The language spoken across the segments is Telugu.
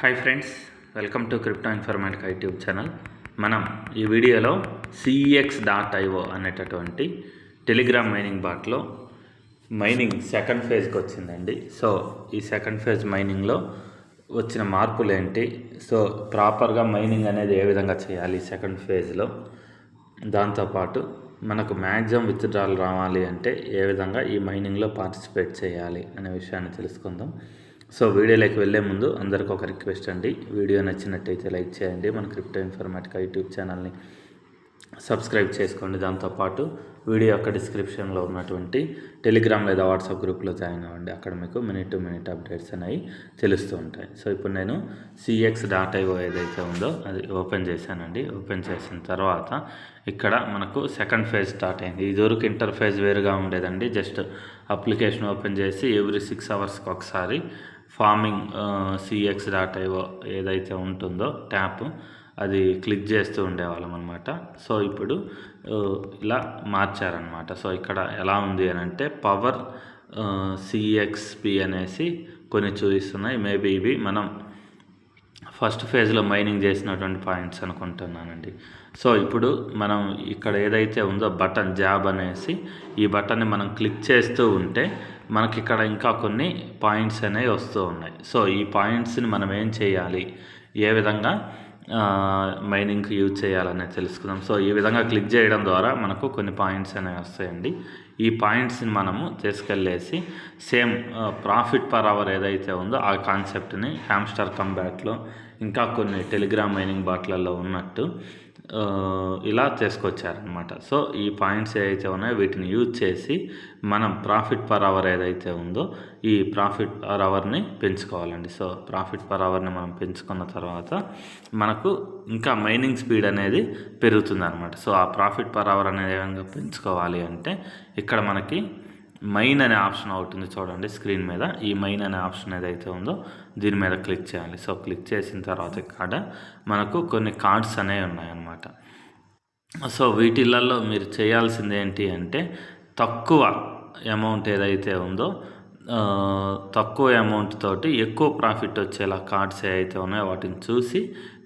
Hi friends, welcome to crypto informatic YouTube channel. మనం ఈ వీడియోలో CEX.io అనేటటువంటి టెలిగ్రామ్ మైనింగ్ బాట్లో మైనింగ్ సెకండ్ ఫేజ్కి వచ్చిందండి. సో ఈ సెకండ్ ఫేజ్ మైనింగ్లో వచ్చిన మార్పులు ఏంటి, సో ప్రాపర్గా మైనింగ్ అనేది ఏ విధంగా చేయాలి సెకండ్ ఫేజ్లో, దాంతోపాటు మనకు మ్యాక్సిమం విత్డ్రాల్ రావాలి అంటే ఏ విధంగా ఈ మైనింగ్లో పార్టిసిపేట్ చేయాలి అనే విషయాన్ని తెలుసుకుందాం. సో వీడియోలోకి వెళ్ళే ముందు అందరికీ ఒక రిక్వెస్ట్ అండి, వీడియో నచ్చినట్టయితే లైక్ చేయండి, మన క్రిప్టో ఇన్ఫర్మేటిక్ యూట్యూబ్ ఛానల్ని సబ్స్క్రైబ్ చేసుకోండి. దాంతోపాటు వీడియో యొక్క డిస్క్రిప్షన్లో ఉన్నటువంటి టెలిగ్రామ్ లేదా వాట్సాప్ గ్రూప్లో జాయిన్ అవ్వండి. అక్కడ మీకు మినిట్ టు మినిట్ అప్డేట్స్ అనేవి తెలుస్తూ ఉంటాయి. సో ఇప్పుడు నేను CEX.io ఏదైతే ఉందో అది ఓపెన్ చేశానండి. ఓపెన్ చేసిన తర్వాత ఇక్కడ మనకు సెకండ్ ఫేజ్ స్టార్ట్ అయింది. ఇదివరకు ఇంటర్ఫేజ్ వేరుగా ఉండేదండి. జస్ట్ అప్లికేషన్ ఓపెన్ చేసి ఎవ్రీ 6 అవర్స్కి ఒకసారి ఫార్మింగ్ CEX.io ఏదైతే ఉంటుందో ట్యాప్ అది క్లిక్ చేస్తూ ఉండేవాళ్ళం అనమాట. సో ఇప్పుడు ఇలా మార్చారనమాట. సో ఇక్కడ ఎలా ఉంది అని అంటే పవర్ CXP అనేసి కొన్ని చూపిస్తున్నాయి. మేబీ ఇవి మనం ఫస్ట్ ఫేజ్లో మైనింగ్ చేసినటువంటి పాయింట్స్ అనుకుంటున్నానండి. సో ఇప్పుడు మనం ఇక్కడ ఏదైతే ఉందో బటన్ జాబ్ అనేసి ఈ బటన్ని మనం క్లిక్ చేస్తూ ఉంటే మనకి ఇక్కడ ఇంకా కొన్ని పాయింట్స్ అనేవి వస్తూ ఉన్నాయి. సో ఈ పాయింట్స్ని మనం ఏం చేయాలి, ఏ విధంగా మైనింగ్కి యూజ్ చేయాలనేది తెలుసుకుందాం. సో ఈ విధంగా క్లిక్ చేయడం ద్వారా మనకు కొన్ని పాయింట్స్ అనేవి వస్తాయండి. ఈ పాయింట్స్ని మనము తీసుకెళ్ళేసి సేమ్ ప్రాఫిట్ పర్ అవర్ ఏదైతే ఉందో ఆ కాన్సెప్ట్ని హ్యామ్స్టర్ కంబ్యాట్లో ఇంకా కొన్ని టెలిగ్రామ్ మైనింగ్ బాట్లలో ఉన్నట్టు ఇలా తీసుకొచ్చారనమాట. సో ఈ పాయింట్స్ ఏవైతే ఉన్నాయో వీటిని యూజ్ చేసి మనం ప్రాఫిట్ పర్ అవర్ ఏదైతే ఉందో ఈ ప్రాఫిట్ పర్ అవర్ని పెంచుకోవాలండి. సో ప్రాఫిట్ పర్ అవర్ని మనం పెంచుకున్న తర్వాత మనకు ఇంకా మైనింగ్ స్పీడ్ అనేది పెరుగుతుంది అనమాట. సో ఆ ప్రాఫిట్ పర్ అవర్ అనేది ఏ విధంగా పెంచుకోవాలి అంటే ఇక్కడ మనకి మైన్ అనే ఆప్షన్ అవుతుంది చూడండి స్క్రీన్ మీద. ఈ మైన్ అనే ఆప్షన్ ఏదైతే ఉందో దీని మీద క్లిక్ చేయాలి. సో క్లిక్ చేసిన తర్వాత ఇక్కడ మనకు కొన్ని కార్డ్స్ అనేవి ఉన్నాయన్నమాట. సో వీటిలలో మీరు చేయాల్సింది ఏంటి అంటే తక్కువ అమౌంట్ ఏదైతే ఉందో తక్కువ అమౌంట్ తోటి ఎక్కువ ప్రాఫిట్ వచ్చేలా కార్డ్స్ ఏవైతే ఉన్నాయో వాటిని చూసి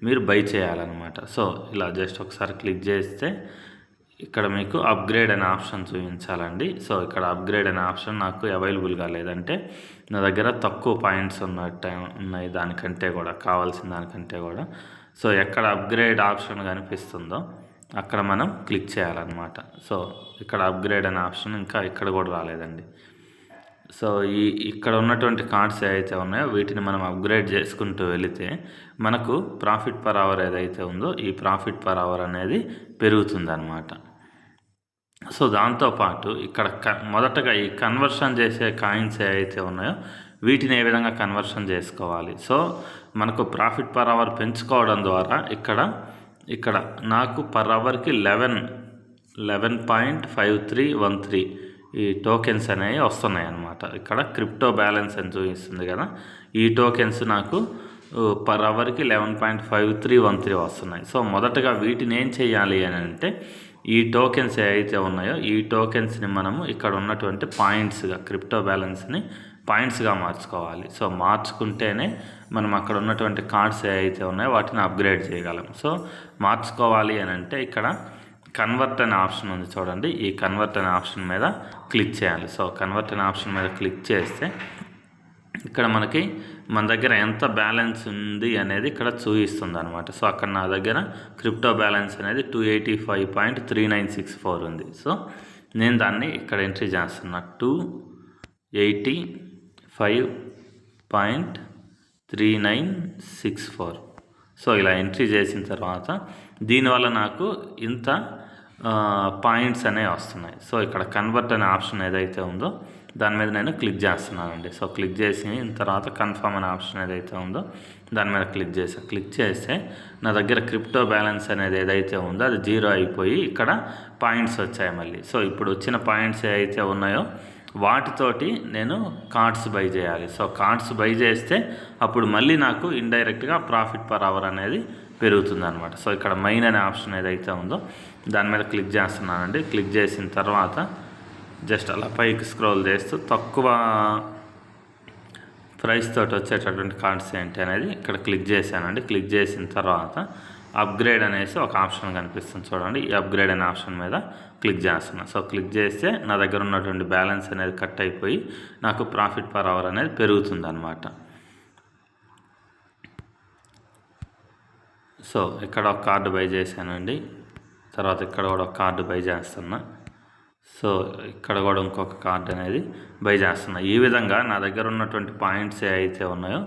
మీరు బై చేయాలన్నమాట. సో ఇలా జస్ట్ ఒకసారి క్లిక్ చేస్తే ఇక్కడ మీకు అప్గ్రేడ్ అనే ఆప్షన్ చూపించాలండి. సో ఇక్కడ అప్గ్రేడ్ అనే ఆప్షన్ నాకు అవైలబుల్గా లేదంటే నా దగ్గర తక్కువ పాయింట్స్ ఉన్నాయి దానికంటే కూడా, కావాల్సిన దానికంటే కూడా. సో ఎక్కడ అప్గ్రేడ్ ఆప్షన్ కనిపిస్తుందో అక్కడ మనం క్లిక్ చేయాలన్నమాట. సో ఇక్కడ అప్గ్రేడ్ అనే ఆప్షన్ ఇంకా ఇక్కడ కూడా రాలేదండి. సో ఇక్కడ ఉన్నటువంటి కార్డ్స్ ఏవైతే ఉన్నాయో వీటిని మనం అప్గ్రేడ్ చేసుకుంటూ వెళితే మనకు ప్రాఫిట్ పర్ అవర్ ఏదైతే ఉందో ఈ ప్రాఫిట్ పర్ అవర్ అనేది పెరుగుతుంది అన్నమాట. సో దాంతోపాటు ఇక్కడ మొదటగా ఈ కన్వర్షన్ చేసే కాయిన్స్ ఏవైతే ఉన్నాయో వీటిని ఏ విధంగా కన్వర్షన్ చేసుకోవాలి. సో మనకు ప్రాఫిట్ పర్ అవర్ పెంచుకోవడం ద్వారా ఇక్కడ నాకు పర్ అవర్కి 11.5313 ఈ టోకెన్స్ అనేవి వస్తున్నాయి అన్నమాట. ఇక్కడ క్రిప్టో బ్యాలెన్స్ అని చూపిస్తుంది కదా, ఈ టోకెన్స్ నాకు పర్ అవర్కి 11.5313 వస్తున్నాయి. సో మొదటగా వీటిని ఏం చేయాలి అని అంటే ఈ టోకెన్స్ ఏవైతే ఉన్నాయో ఈ టోకెన్స్ని మనము ఇక్కడ ఉన్నటువంటి పాయింట్స్గా క్రిప్టో బ్యాలెన్స్ని పాయింట్స్గా మార్చుకోవాలి. సో మార్చుకుంటేనే మనం అక్కడ ఉన్నటువంటి కార్డ్స్ ఏవైతే ఉన్నాయో వాటిని అప్గ్రేడ్ చేయగలం. సో మార్చుకోవాలి అని అంటే ఇక్కడ కన్వర్ట్ అనే ఆప్షన్ ఉంది చూడండి, ఈ కన్వర్ట్ అనే ఆప్షన్ మీద క్లిక్ చేయాలి. సో కన్వర్ట్ అనే ఆప్షన్ మీద క్లిక్ చేస్తే ఇక్కడ మనకి మన దగ్గర ఎంత బ్యాలెన్స్ ఉంది అనేది ఇక్కడ చూపిస్తుంది అనమాట. సో అక్కడ నా దగ్గర క్రిప్టో బ్యాలెన్స్ అనేది 285.3964 ఉంది. సో నేను దాన్ని ఇక్కడ ఎంట్రీ చేస్తున్నా 285.3964. సో ఇలా ఎంట్రీ చేసిన తర్వాత దీనివల్ల నాకు ఇంత పాయింట్స్ అనేవి వస్తున్నాయి. సో ఇక్కడ కన్వర్ట్ అనే ఆప్షన్ ఏదైతే ఉందో దాని మీద నేను క్లిక్ చేస్తున్నానండి. సో క్లిక్ చేసిన తర్వాత కన్ఫర్మ్ అనే ఆప్షన్ ఏదైతే ఉందో దాని మీద క్లిక్ చేస్తే నా దగ్గర క్రిప్టో బ్యాలెన్స్ అనేది ఏదైతే ఉందో అది 0 అయిపోయి ఇక్కడ పాయింట్స్ వచ్చాయి మళ్ళీ. సో ఇప్పుడు వచ్చిన పాయింట్స్ ఏవైతే ఉన్నాయో వాటితోటి నేను కార్డ్స్ బై చేయాలి. సో కార్డ్స్ బై చేస్తే అప్పుడు మళ్ళీ నాకు ఇండైరెక్ట్గా ప్రాఫిట్ పర్ అవర్ అనేది పెరుగుతుంది అనమాట. సో ఇక్కడ మైన్ అనే ఆప్షన్ ఏదైతే ఉందో దాని మీద క్లిక్ చేస్తున్నానండి. క్లిక్ చేసిన తర్వాత జస్ట్ అలా పైకి స్క్రోల్ చేస్తూ ప్రైస్ తోటి వచ్చేటటువంటి కార్డ్స్ ఏంటి అనేది ఇక్కడ క్లిక్ చేశానండి. క్లిక్ చేసిన తర్వాత అప్గ్రేడ్ అనేసి ఒక ఆప్షన్ కనిపిస్తుంది చూడండి. ఈ అప్గ్రేడ్ అనే ఆప్షన్ మీద క్లిక్ చేస్తున్నా. సో క్లిక్ చేస్తే నా దగ్గర ఉన్నటువంటి బ్యాలెన్స్ అనేది కట్ అయిపోయి నాకు ప్రాఫిట్ పర్ అవర్ అనేది పెరుగుతుంది అనమాట. సో ఇక్కడ ఒక కార్డు బై చేశానండి. తర్వాత ఇక్కడ కూడా ఒక కార్డు బై చేస్తున్నా. సో ఇక్కడ కూడా ఇంకొక కార్డు అనేది బై చేస్తున్నా. ఈ విధంగా నా దగ్గర ఉన్నటువంటి పాయింట్స్ ఏవైతే ఉన్నాయో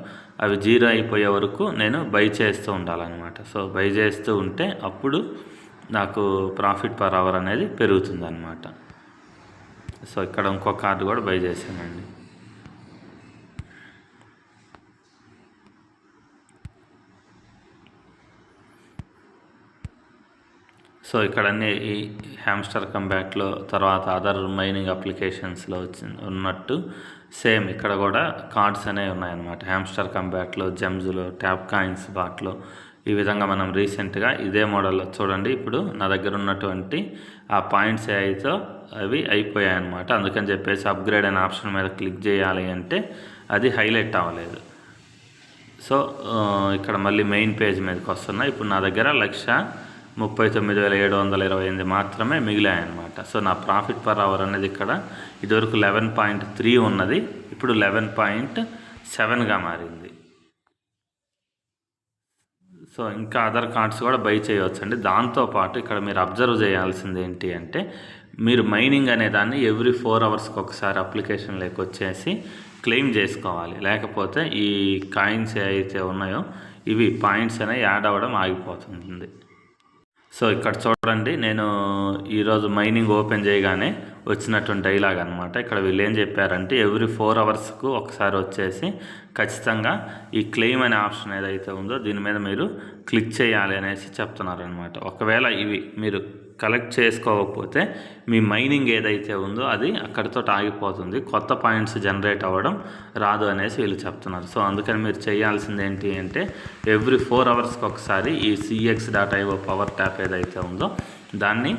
అవి 0 అయిపోయే వరకు నేను బై చేస్తూ ఉండాలన్నమాట. సో బై చేస్తూ ఉంటే అప్పుడు నాకు ప్రాఫిట్ పర్ అవర్ అనేది పెరుగుతుంది అన్నమాట. సో ఇక్కడ ఇంకొక కార్డు కూడా బై చేశానండి. సో ఇక్కడ అన్ని ఈ హ్యామ్స్టర్ కంబ్యాట్లో తర్వాత అదర్ మైనింగ్ అప్లికేషన్స్లో ఉన్నట్టు సేమ్ ఇక్కడ కూడా కార్డ్స్ అనేవి ఉన్నాయన్నమాట. హ్యామ్స్టర్ కంబ్యాట్లో, జెమ్స్లో, ట్యాప్ కాయిన్స్ బాట్లో ఈ విధంగా మనం రీసెంట్గా ఇదే మోడల్లో చూడండి. ఇప్పుడు నా దగ్గర ఉన్నటువంటి ఆ పాయింట్స్ ఏవైతే అవి అయిపోయాయి అన్నమాట. అందుకని చెప్పేసి అప్గ్రేడ్ అనే ఆప్షన్ మీద క్లిక్ చేయాలి అంటే అది హైలైట్ అవ్వలేదు. సో ఇక్కడ మళ్ళీ మెయిన్ పేజ్ మీదకి వస్తున్నా. ఇప్పుడు నా దగ్గర 1,39,728 మాత్రమే మిగిలాయన్నమాట. సో నా ప్రాఫిట్ పర్ అవర్ అనేది ఇక్కడ ఇదివరకు 11.3 ఉన్నది, ఇప్పుడు 11.7గా మారింది. సో ఇంకా అదర్ కార్డ్స్ కూడా బై చేయవచ్చండి. దాంతోపాటు ఇక్కడ మీరు అబ్జర్వ్ చేయాల్సింది ఏంటి అంటే మీరు మైనింగ్ అనే దాన్ని ఎవ్రీ 4 అవర్స్కి ఒకసారి అప్లికేషన్లోకి వచ్చేసి క్లెయిమ్ చేసుకోవాలి. లేకపోతే ఈ కాయిన్స్ ఏవైతే ఉన్నాయో ఇవి పాయింట్స్ అనేవి యాడ్ అవ్వడం ఆగిపోతుంది. సో ఇక్కడ చూడండి, నేను ఈరోజు మైనింగ్ ఓపెన్ చేయగానే వచ్చినటువంటి డైలాగ్ అనమాట. ఇక్కడ వీళ్ళు ఏం చెప్పారంటే ఎవ్రీ 4 అవర్స్కు ఒకసారి వచ్చేసి ఖచ్చితంగా ఈ క్లెయిమ్ అనే ఆప్షన్ ఏదైతే ఉందో దీని మీద మీరు క్లిక్ చేయాలి అనేసి చెప్తున్నారు అనమాట. ఒకవేళ ఇవి మీరు కలెక్ట్ చేసుకోకపోతే మీ మైనింగ్ ఏదైతే ఉందో అది అక్కడితో ఆగిపోతుంది, కొత్త పాయింట్స్ జనరేట్ అవ్వడం రాదు అనేసి వీళ్ళు చెప్తున్నారు. సో అందుకని మీరు చేయాల్సింది ఏంటి అంటే ఎవ్రీ 4 అవర్స్కి ఒకసారి ఈ cx.io పవర్ ట్యాప్ ఏదైతే ఉందో దాన్ని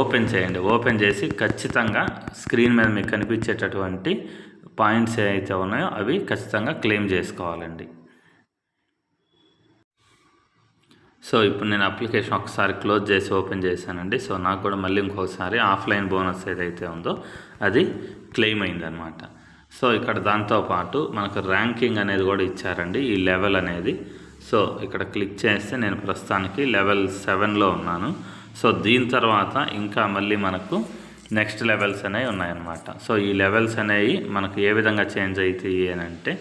ఓపెన్ చేయండి. ఓపెన్ చేసి ఖచ్చితంగా స్క్రీన్ మీద మీకు కనిపించేటటువంటి పాయింట్స్ ఏవైతే ఉన్నాయో అవి ఖచ్చితంగా క్లెయిమ్ చేసుకోవాలండి. సో ఇప్పుడు నేను అప్లికేషన్ ఒకసారి క్లోజ్ చేసి ఓపెన్ చేశానండి. సో నాకు కూడా మళ్ళీ ఇంకొకసారి ఆఫ్లైన్ బోనస్ ఏదైతే ఉందో అది క్లెయిమ్ అయిందనమాట. సో ఇక్కడ దాంతోపాటు మనకు ర్యాంకింగ్ అనేది కూడా ఇచ్చారండి, ఈ లెవెల్ అనేది. సో ఇక్కడ క్లిక్ చేస్తే నేను ప్రస్తుతానికి లెవెల్ 7లో ఉన్నాను. సో దీని తర్వాత ఇంకా మళ్ళీ మనకు నెక్స్ట్ లెవెల్స్ అనేవి ఉన్నాయన్నమాట. సో ఈ లెవెల్స్ అనేవి మనకు ఏ విధంగా చేంజ్ అవుతాయి అని అంటే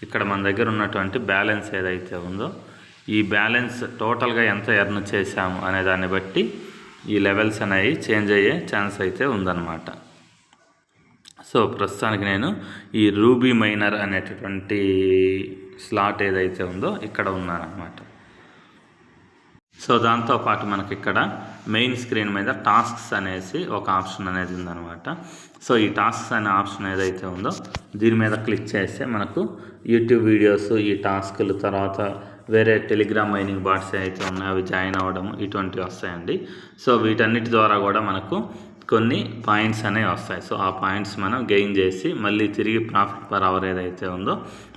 ఇక్కడ మన దగ్గర ఉన్నటువంటి బ్యాలెన్స్ ఏదైతే ఉందో ఈ బ్యాలెన్స్ టోటల్గా ఎంత ఎర్న్ చేశాము అనే దాన్ని బట్టి ఈ లెవెల్స్ అనేవి చేంజ్ అయ్యే ఛాన్స్ అయితే ఉందన్నమాట. సో ప్రస్తుతానికి నేను ఈ రూబీ మైనర్ అనేటటువంటి స్లాట్ ఏదైతే ఉందో ఇక్కడ ఉన్నానన్నమాట. సో దాంతోపాటు మనకి ఇక్కడ మెయిన్ స్క్రీన్ మీద టాస్క్స్ అనేసి ఒక ఆప్షన్ అనేది ఉందన్నమాట. సో ఈ టాస్క్స్ అనే ఆప్షన్ ఏదైతే ఉందో దీని మీద క్లిక్ చేస్తే మనకు యూట్యూబ్ వీడియోస్, ఈ టాస్కులు, తర్వాత వేరే టెలిగ్రామ్ మైనింగ్ బాట్స్ అయితే ఉన్నాయో అవి జాయిన్ అవ్వడం ఇటువంటివి వస్తాయండి. సో వీటన్నిటి ద్వారా కూడా మనకు కొన్ని పాయింట్స్ అనేవి వస్తాయి. సో ఆ పాయింట్స్ మనం గెయిన్ చేసి మళ్ళీ తిరిగి ప్రాఫిట్ పర్ అవర్ ఏదైతే ఉందో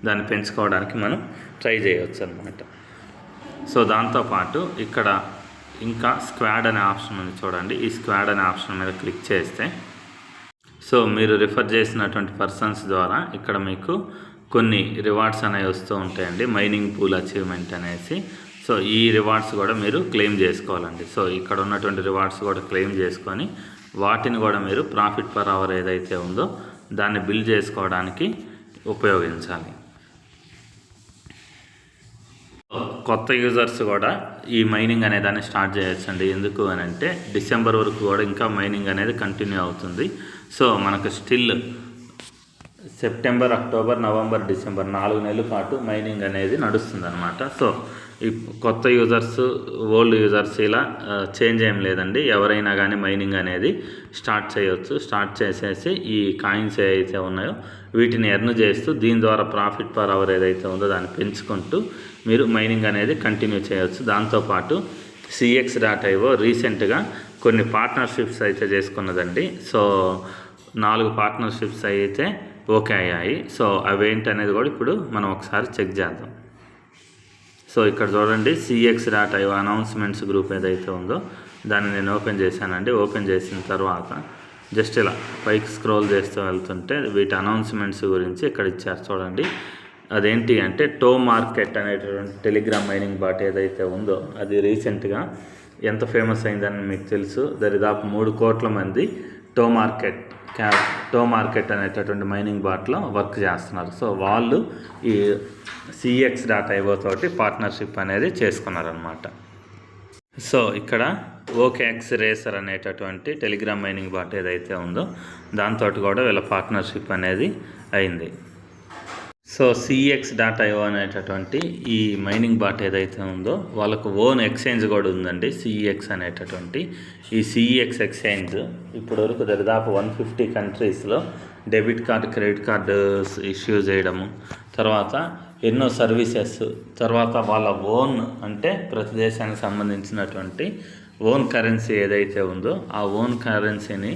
దాన్ని పెంచుకోవడానికి మనం ట్రై చేయవచ్చు అన్నమాట. సో దాంతోపాటు ఇక్కడ ఇంకా స్క్వాడ్ అనే ఆప్షన్ ఉంది చూడండి. ఈ స్క్వాడ్ అనే ఆప్షన్ మీద క్లిక్ చేస్తే సో మీరు రిఫర్ చేసినటువంటి పర్సన్స్ ద్వారా ఇక్కడ మీకు కొన్ని రివార్డ్స్ అనేవి వస్తూ ఉంటాయండి, మైనింగ్ పూల్ అచీవ్మెంట్ అనేసి. సో ఈ రివార్డ్స్ కూడా మీరు క్లెయిమ్ చేసుకోవాలండి. సో ఇక్కడ ఉన్నటువంటి రివార్డ్స్ కూడా క్లెయిమ్ చేసుకొని వాటిని కూడా మీరు ప్రాఫిట్ పర్ అవర్ ఏదైతే ఉందో దాన్ని బిల్ చేసుకోవడానికి ఉపయోగించాలి. కొత్త యూజర్స్ కూడా ఈ మైనింగ్ అనే దాన్ని స్టార్ట్ చేయొచ్చండి. ఎందుకు అని అంటే డిసెంబర్ వరకు కూడా ఇంకా మైనింగ్ అనేది కంటిన్యూ అవుతుంది. సో మనకు still September, October, November, December 4 నెలల పాటు మైనింగ్ అనేది నడుస్తుంది అనమాట. సో ఈ కొత్త యూజర్స్, ఓల్డ్ యూజర్స్ ఇలా చేంజ్ ఏం లేదండి. ఎవరైనా కానీ మైనింగ్ అనేది స్టార్ట్ చేయొచ్చు. స్టార్ట్ చేసేసి ఈ కాయిన్స్ ఏవైతే ఉన్నాయో వీటిని ఎర్న్ చేస్తూ దీని ద్వారా ప్రాఫిట్ పర్ అవర్ ఏదైతే ఉందో దాన్ని పెంచుకుంటూ మీరు మైనింగ్ అనేది కంటిన్యూ చేయవచ్చు. దాంతోపాటు cx.io రీసెంట్గా కొన్ని పార్ట్నర్షిప్స్ అయితే చేసుకున్నదండి. సో 4 పార్ట్నర్షిప్స్ అయితే ఓకే అయ్యాయి. సో అవేంటి అనేది కూడా ఇప్పుడు మనం ఒకసారి చెక్ చేద్దాం. సో ఇక్కడ చూడండి cx.io అనౌన్స్మెంట్స్ గ్రూప్ ఏదైతే ఉందో దాన్ని నేను ఓపెన్ చేశానండి. ఓపెన్ చేసిన తర్వాత జస్ట్ ఇలా పైకి స్క్రోల్ చేస్తూ వెళ్తుంటే వీటి అనౌన్స్మెంట్స్ గురించి ఇక్కడ ఇచ్చారు చూడండి. అదేంటి అంటే టో మార్కెట్ అనేటటువంటి టెలిగ్రామ్ మైనింగ్ బాట్ ఏదైతే ఉందో అది రీసెంట్గా ఎంత ఫేమస్ అయిందని మీకు తెలుసు. దరిదాపు 3 కోట్ల మంది టో మార్కెట్ అనేటటువంటి మైనింగ్ బాట్లో వర్క్ చేస్తున్నారు. సో వాళ్ళు ఈ cx.io తోటి పార్ట్నర్షిప్ అనేది చేసుకున్నారనమాట. సో ఇక్కడ ఓకేఎక్స్ రేసర్ అనేటటువంటి టెలిగ్రామ్ మైనింగ్ బాట్ ఏదైతే ఉందో దాంతో కూడా వీళ్ళ పార్ట్నర్షిప్ అనేది అయింది. సో cx.io అనేటటువంటి ఈ మైనింగ్ బాట్ ఏదైతే ఉందో వాళ్ళకు ఓన్ ఎక్స్చేంజ్ కూడా ఉందండి, CEX అనేటటువంటి. ఈ CEX ఎక్స్చేంజ్ ఇప్పటివరకు దాదాపు 150 కంట్రీస్లో debit card, credit card issue చేయడము, తర్వాత ఎన్నో సర్వీసెస్, తర్వాత వాళ్ళ ఓన్ అంటే ప్రతి దేశానికి సంబంధించినటువంటి ఓన్ కరెన్సీ ఏదైతే ఉందో ఆ ఓన్ కరెన్సీని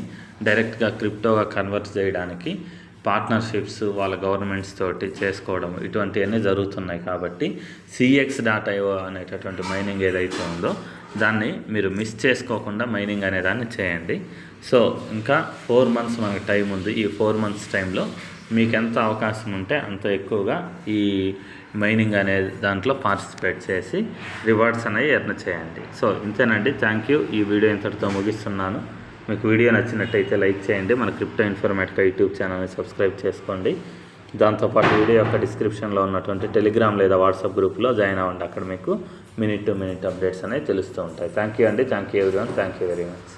డైరెక్ట్గా క్రిప్టోగా కన్వర్ట్ చేయడానికి పార్ట్నర్షిప్స్ వాళ్ళ గవర్నమెంట్స్ తోటి చేసుకోవడం ఇటువంటివన్నీ జరుగుతున్నాయి. కాబట్టి cx.io అనేటటువంటి మైనింగ్ ఏదైతే ఉందో దాన్ని మీరు మిస్ చేసుకోకుండా మైనింగ్ అనేదాన్ని చేయండి. సో ఇంకా 4 months మనకి టైం ఉంది. ఈ 4 months టైంలో మీకు ఎంత అవకాశం ఉంటే అంత ఎక్కువగా ఈ మైనింగ్ అనే దాంట్లో పార్టిసిపేట్ చేసి రివార్డ్స్ అనేవి ఎర్న్ చేయండి. సో ఇంతేనండి. Thank you. ఈ వీడియో ఇంతటితో ముగిస్తున్నాను. మీకు వీడియో నచ్చినట్టయితే లైక్ చేయండి. మన క్రిప్టో ఇన్ఫర్మేటికా యూట్యూబ్ ఛానల్ని సబ్స్క్రైబ్ చేసుకోండి. దాంతోపాటు వీడియో యొక్క డిస్క్రిప్షన్లో ఉన్నటువంటి టెలిగ్రామ్ లేదా వాట్సాప్ గ్రూప్లో జాయిన్ అవ్వండి. అక్కడ మీకు మినిట్ టు మినిట్ అప్డేట్స్ అనేవి తెలుస్తూ ఉంటాయి. థ్యాంక్ యూ అండి. Thank you everyone. Thank you very much.